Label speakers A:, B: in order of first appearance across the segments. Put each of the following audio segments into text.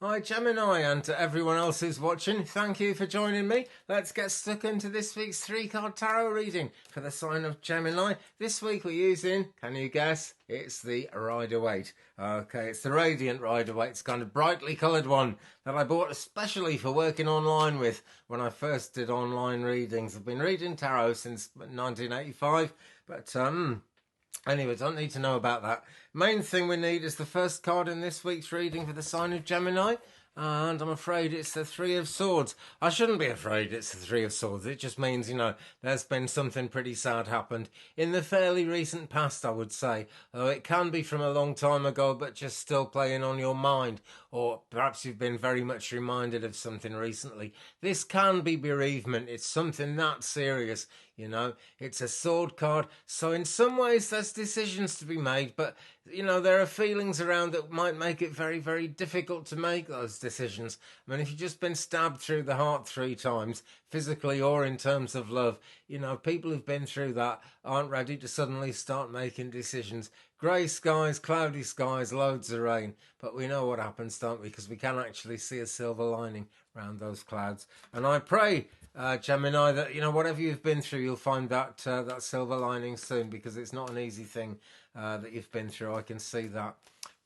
A: Hi Gemini, and to everyone else who's watching, thank you for joining me. Let's get stuck into this week's 3-card tarot reading for the sign of Gemini. This week we're using, can you guess? It's the Rider-Waite. Okay, it's the Radiant Rider-Waite. It's kind of brightly coloured one that I bought especially for working online with when I first did online readings. I've been reading tarot since 1985, but anyway, don't need to know about that. Main thing we need is the first card in this week's reading for the sign of Gemini. And I'm afraid it's the Three of Swords. I shouldn't be afraid it's the Three of Swords. It just means, there's been something pretty sad happened in the fairly recent past, I would say. Though it can be from a long time ago, but just still playing on your mind. Or perhaps you've been very much reminded of something recently. This can be bereavement. It's something that serious, It's a sword card. So in some ways there's decisions to be made, but there are feelings around that might make it very, very difficult to make those decisions. I mean, if you've just been stabbed through the heart 3 times, physically or in terms of love, people who've been through that aren't ready to suddenly start making decisions. Grey skies, cloudy skies, loads of rain. But we know what happens, don't we? Because we can actually see a silver lining around those clouds. And I pray, Gemini, that, whatever you've been through, you'll find that silver lining soon, because it's not an easy thing that you've been through. I can see that.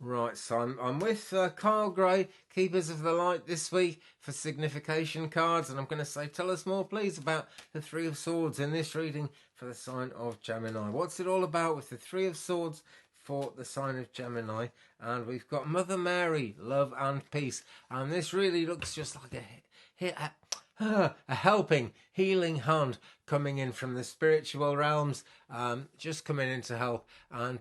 A: Right, so I'm with Kyle Gray, Keepers of the Light, this week for signification cards, and I'm going to say, tell us more, please, about the Three of Swords in this reading for the sign of Gemini. What's it all about with the Three of Swords for the sign of Gemini? And we've got Mother Mary, love and peace, and this really looks just like a helping, healing hand coming in from the spiritual realms, just coming in to help. And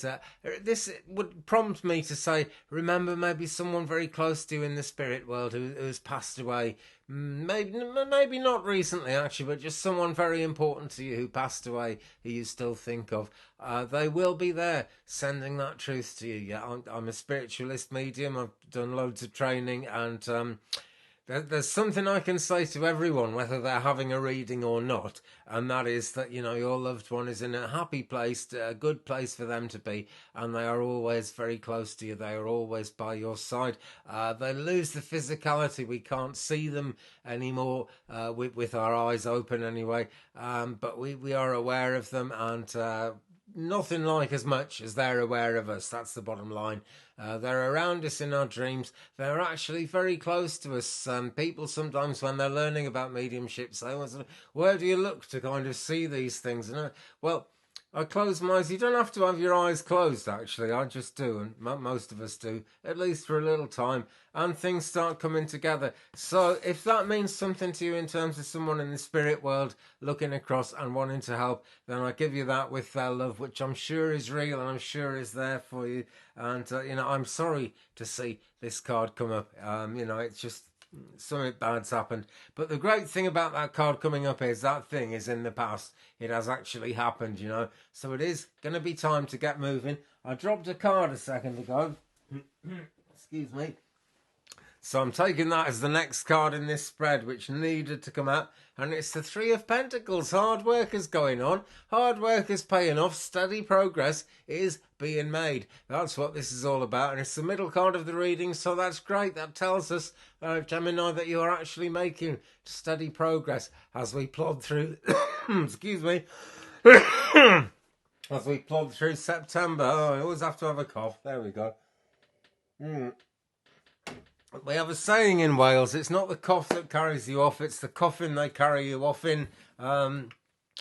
A: this would prompt me to say, remember maybe someone very close to you in the spirit world who's passed away. Maybe not recently, actually, but just someone very important to you who passed away, who you still think of. They will be there sending that truth to you. Yeah, I'm a spiritualist medium. I've done loads of training, and there's something I can say to everyone, whether they're having a reading or not, and that is that, your loved one is in a happy place, a good place for them to be, and they are always very close to you. They are always by your side. They lose the physicality. We can't see them anymore with our eyes open anyway, but we are aware of them, and nothing like as much as they're aware of us. That's the bottom line. They're around us in our dreams. They're actually very close to us. People sometimes, when they're learning about mediumship, say, where do you look to kind of see these things? And well, I close my eyes. You don't have to have your eyes closed, actually. I just do, and most of us do, at least for a little time, and things start coming together. So if that means something to you in terms of someone in the spirit world looking across and wanting to help, then I give you that with their love, which I'm sure is real and I'm sure is there for you. And, I'm sorry to see this card come up. It's just something bad's happened. But the great thing about that card coming up is that thing is in the past. It has actually happened, So it is going to be time to get moving. I dropped a card a second ago. Excuse me. So I'm taking that as the next card in this spread, which needed to come out. And it's the Three of Pentacles. Hard work is going on. Hard work is paying off. Steady progress is being made. That's what this is all about. And it's the middle card of the reading, so that's great. That tells us, Gemini, that you are actually making steady progress as we plod through... excuse me. as we plod through September. Oh, I always have to have a cough. There we go. We have a saying in Wales, it's not the cough that carries you off, it's the coffin they carry you off in. No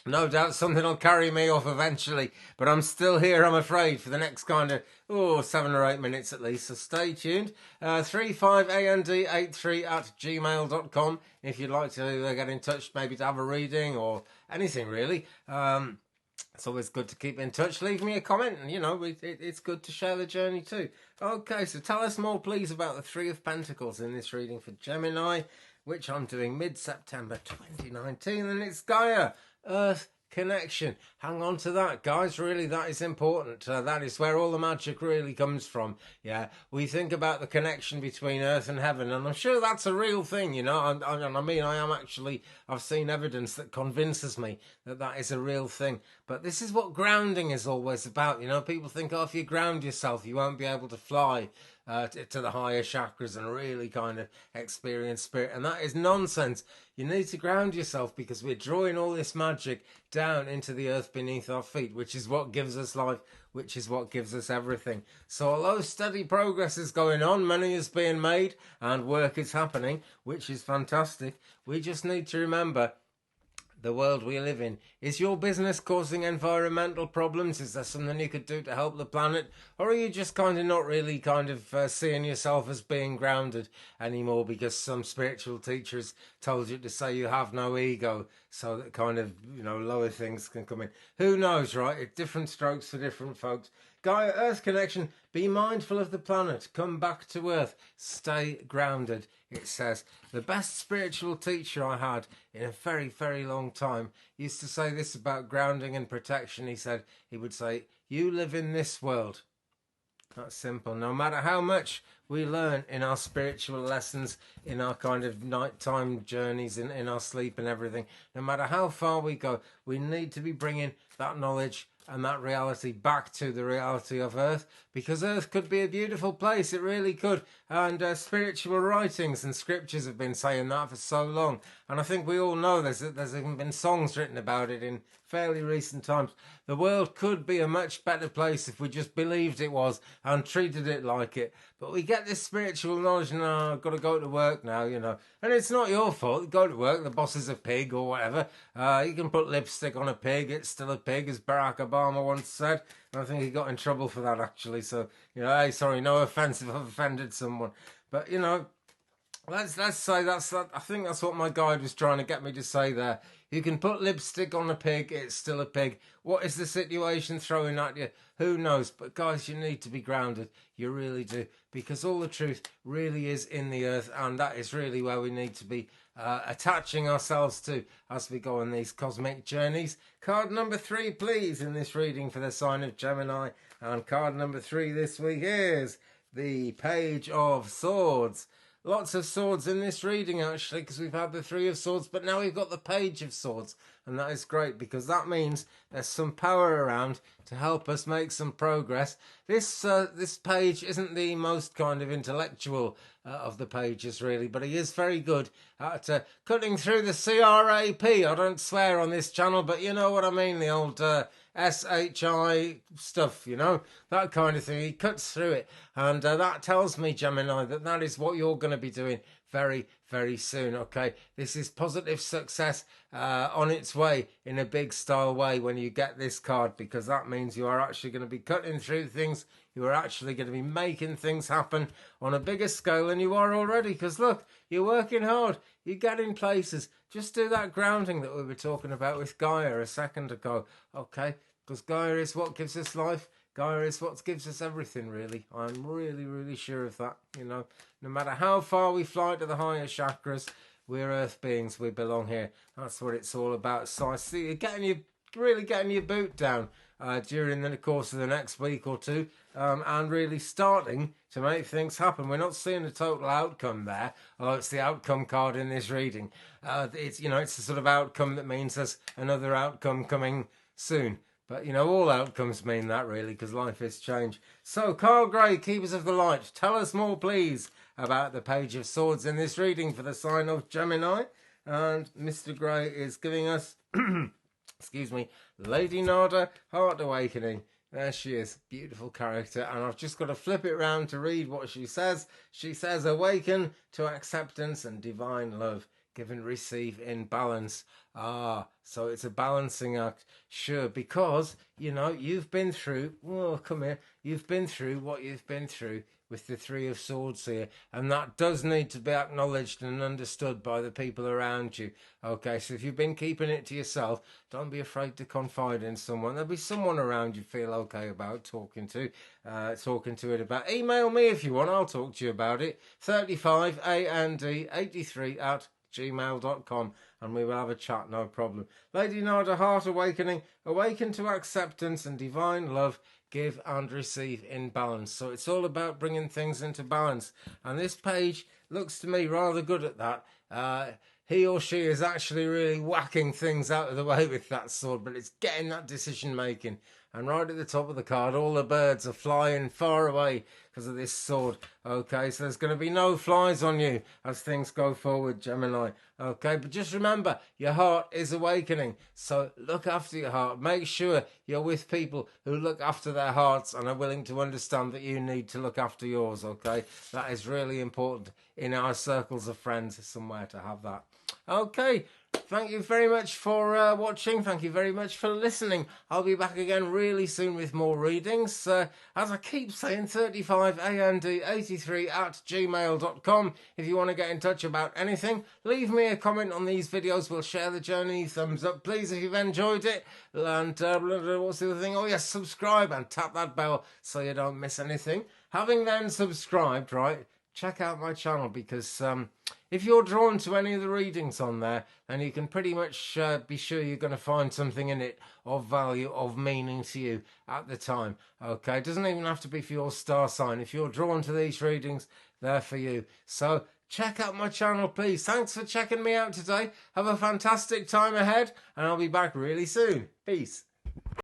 A: doubt something will carry me off eventually, but I'm still here, I'm afraid, for the next kind of 7 or 8 minutes at least, so stay tuned. 35and83@gmail.com if you'd like to get in touch, maybe to have a reading or anything really. It's always good to keep in touch. Leave me a comment, and it's good to share the journey too. Okay, so tell us more, please, about the Three of Pentacles in this reading for Gemini, which I'm doing mid-September 2019, and it's Gaia, Earth, connection. Hang on to that, guys. Really, that is important. That is where all the magic really comes from. Yeah, we think about the connection between Earth and heaven, and I'm sure that's a real thing. I've seen evidence that convinces me that that is a real thing. But this is what grounding is always about. People think, if you ground yourself, you won't be able to fly. to the higher chakras and really kind of experience spirit. And that is nonsense. You need to ground yourself, because we're drawing all this magic down into the earth beneath our feet, which is what gives us life, which is what gives us everything. So although steady progress is going on, money is being made and work is happening, which is fantastic, we just need to remember the world we live in. Is your business causing environmental problems? Is there something you could do to help the planet? Or are you just kind of not really kind of seeing yourself as being grounded anymore because some spiritual teachers told you to say you have no ego, so that kind of, lower things can come in? Who knows, right? It's different strokes for different folks. Gaia Earth Connection, be mindful of the planet, come back to Earth, stay grounded. It says, the best spiritual teacher I had in a very, very long time used to say this about grounding and protection. He would say, you live in this world. That's simple. No matter how much we learn in our spiritual lessons, in our kind of nighttime journeys, in our sleep and everything, no matter how far we go, we need to be bringing that knowledge and that reality back to the reality of Earth, because Earth could be a beautiful place. It really could. And spiritual writings and scriptures have been saying that for so long. And I think we all know there's even been songs written about it in fairly recent times. The world could be a much better place if we just believed it was and treated it like it. But we get this spiritual knowledge, no, I've got to go to work now, And it's not your fault. Go to work, the boss is a pig or whatever. You can put lipstick on a pig, it's still a pig, as Barack Obama once said. And I think he got in trouble for that, actually. So, hey, sorry, no offence if I've offended someone. But, let's say that's that. I think that's what my guide was trying to get me to say there. You can put lipstick on a pig, it's still a pig. What is the situation throwing at you? Who knows? But guys, you need to be grounded. You really do. Because all the truth really is in the earth, and that is really where we need to be attaching ourselves to as we go on these cosmic journeys. Card number 3, please, in this reading for the sign of Gemini. And card number 3 this week is the Page of Swords. Lots of swords in this reading, actually, because we've had the 3 of Swords, but now we've got the Page of Swords. And that is great, because that means there's some power around to help us make some progress. This page isn't the most kind of intellectual of the pages, really, but he is very good at cutting through the CRAP. I don't swear on this channel, but you know what I mean, the old SHI stuff, that kind of thing. He cuts through it, and that tells me, Gemini, that is what you're going to be doing very, very soon. Okay, this is positive success on its way in a big style way when you get this card, because that means you are actually going to be cutting through things. You are actually going to be making things happen on a bigger scale than you are already, because look, you're working hard, you're getting places. Just do that grounding that we were talking about with Gaia a second ago, okay? Because Gaia is what gives us life. Gaia is what gives us everything, really. I'm really, really sure of that, No matter how far we fly to the higher chakras, we're earth beings, we belong here. That's what it's all about. So I see you really getting your boot down during the course of the next week or two, and really starting to make things happen. We're not seeing a total outcome there. Oh, it's the outcome card in this reading. It's the sort of outcome that means there's another outcome coming soon. But, all outcomes mean that, really, because life is change. So, Carl Gray, Keepers of the Light, tell us more, please, about the Page of Swords in this reading for the sign of Gemini. And Mr. Gray is giving us, excuse me, Lady Nada, Heart Awakening. There she is, beautiful character. And I've just got to flip it round to read what she says. She says, awaken to acceptance and divine love. Give and receive in balance. So it's a balancing act. Sure, because, you've been through, you've been through what you've been through with the 3 of Swords here. And that does need to be acknowledged and understood by the people around you. Okay, so if you've been keeping it to yourself, don't be afraid to confide in someone. There'll be someone around you feel okay about talking to it about. Email me if you want, I'll talk to you about it. 35AND83@gmail.com, and we will have a chat, no problem. Lady Nada, Heart Awakening, awaken to acceptance and divine love, give and receive in balance. So it's all about bringing things into balance, and this page looks to me rather good at that. He or she is actually really whacking things out of the way with that sword, but it's getting that decision making. And right at the top of the card, all the birds are flying far away because of this sword. Okay, so there's going to be no flies on you as things go forward, Gemini. Okay, but just remember, your heart is awakening. So look after your heart. Make sure you're with people who look after their hearts and are willing to understand that you need to look after yours. Okay, that is really important in our circles of friends, somewhere to have that. Okay, thank you very much for watching. Thank you very much for listening. I'll be back again really soon with more readings. As I keep saying, 35and83@gmail.com. If you want to get in touch about anything, leave me a comment on these videos. We'll share the journey. Thumbs up, please, if you've enjoyed it. And what's the other thing? Oh, yes, subscribe and tap that bell so you don't miss anything. Having then subscribed, right, check out my channel, because if you're drawn to any of the readings on there, then you can pretty much be sure you're going to find something in it of value, of meaning to you at the time. Okay, it doesn't even have to be for your star sign. If you're drawn to these readings, they're for you. So check out my channel, please. Thanks for checking me out today. Have a fantastic time ahead, and I'll be back really soon. Peace.